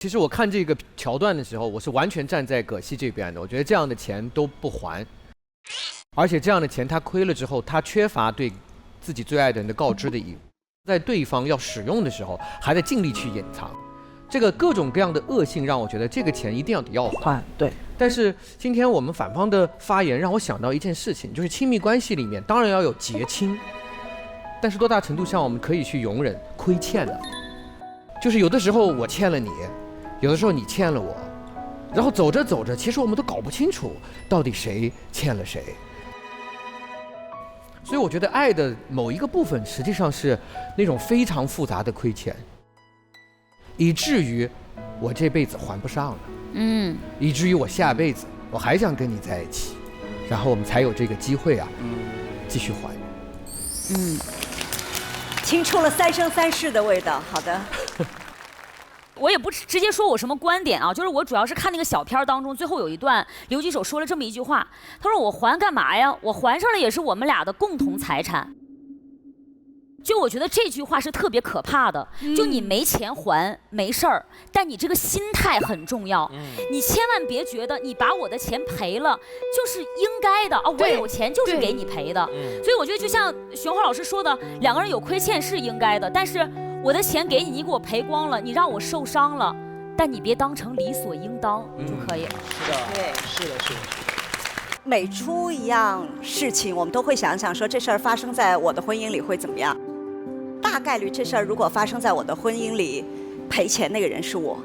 其实我看这个桥段的时候，我是完全站在葛西这边的。我觉得这样的钱都不还，而且这样的钱他亏了之后，他缺乏对自己最爱的人的告知的义务，在对方要使用的时候，还在尽力去隐藏。这个各种各样的恶性让我觉得这个钱一定要还。对。但是今天我们反方的发言让我想到一件事情，就是亲密关系里面当然要有结亲，但是多大程度上我们可以去容忍亏欠呢？就是有的时候我欠了你，有的时候你欠了我，然后走着走着，其实我们都搞不清楚到底谁欠了谁。所以我觉得爱的某一个部分实际上是那种非常复杂的亏欠，以至于我这辈子还不上了，以至于我下辈子我还想跟你在一起，然后我们才有这个机会啊，继续还。听出了三生三世的味道。好的。我也不直接说我什么观点啊，就是我主要是看那个小片当中，最后有一段刘吉手说了这么一句话，他说我还干嘛呀？我还上了也是我们俩的共同财产。就我觉得这句话是特别可怕的，就你没钱还没事儿，但你这个心态很重要。你千万别觉得你把我的钱赔了就是应该的啊，我有钱就是给你赔的。所以我觉得就像熊浩老师说的，两个人有亏欠是应该的，但是我的钱给你，你给我赔光了，你让我受伤了，但你别当成理所应当就可以了。是的，对，是的，是的。每出一样事情，我们都会想想说这事儿发生在我的婚姻里会怎么样。大概率这事儿如果发生在我的婚姻里，赔钱那个人是我，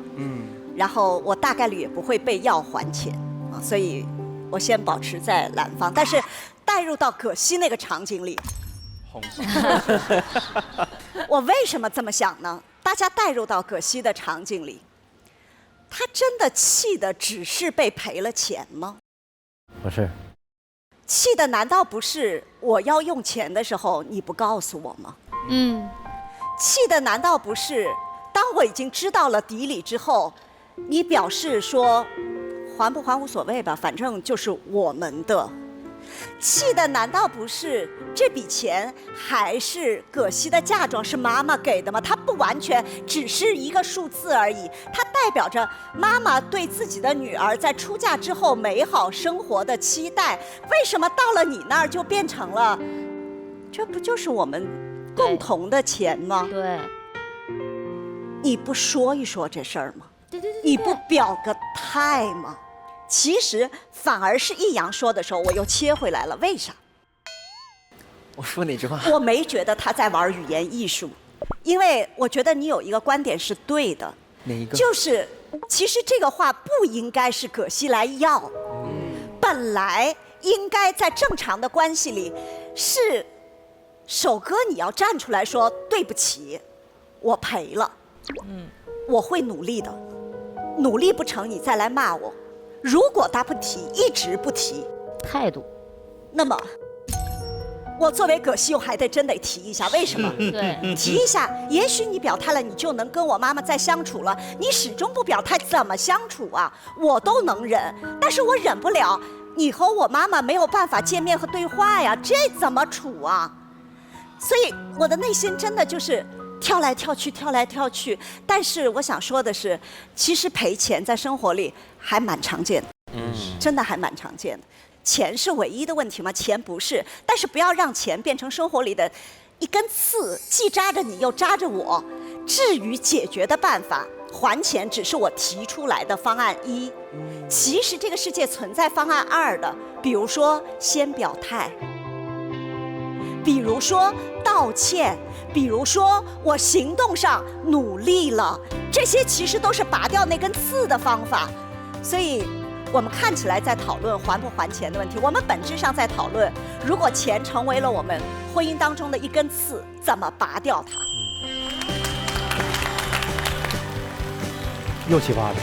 然后我大概率也不会被要还钱啊，所以我先保持在男方。但是带入到葛西那个场景里，我为什么这么想呢？大家带入到葛西的场景里，他真的气的只是被赔了钱吗？不是。气的难道不是我要用钱的时候你不告诉我吗？气的难道不是当我已经知道了底里之后，你表示说还不还无所谓吧，反正就是我们的。气的难道不是这笔钱还是葛西的嫁妆是妈妈给的吗？它不完全只是一个数字而已，它代表着妈妈对自己的女儿在出嫁之后美好生活的期待。为什么到了你那儿就变成了，这不就是我们共同的钱吗？对，你不说一说这事儿吗？对，你不表个态吗？其实反而是易阳说的时候，我又切回来了。为啥？我说哪句话？我没觉得他在玩语言艺术，因为我觉得你有一个观点是对的。哪一个？就是其实这个话不应该是葛西来要，本来应该在正常的关系里是首哥你要站出来说对不起，我赔了，我会努力的，努力不成你再来骂我。如果他不提，一直不提态度，那么我作为葛西我还得真得提一下。为什么？对，提一下，也许你表态了，你就能跟我妈妈再相处了。你始终不表态，怎么相处啊？我都能忍，但是我忍不了你和我妈妈没有办法见面和对话呀，这怎么处啊？所以我的内心真的就是跳来跳去，跳来跳去。但是我想说的是，其实赔钱在生活里还蛮常见的，真的还蛮常见的。钱是唯一的问题吗？钱不是，但是不要让钱变成生活里的一根刺，既扎着你又扎着我。至于解决的办法，还钱只是我提出来的方案一，其实这个世界存在方案二的，比如说先表态，比如说道歉，比如说我行动上努力了，这些其实都是拔掉那根刺的方法。所以我们看起来在讨论还不还钱的问题，我们本质上在讨论，如果钱成为了我们婚姻当中的一根刺，怎么拔掉它？又起发了。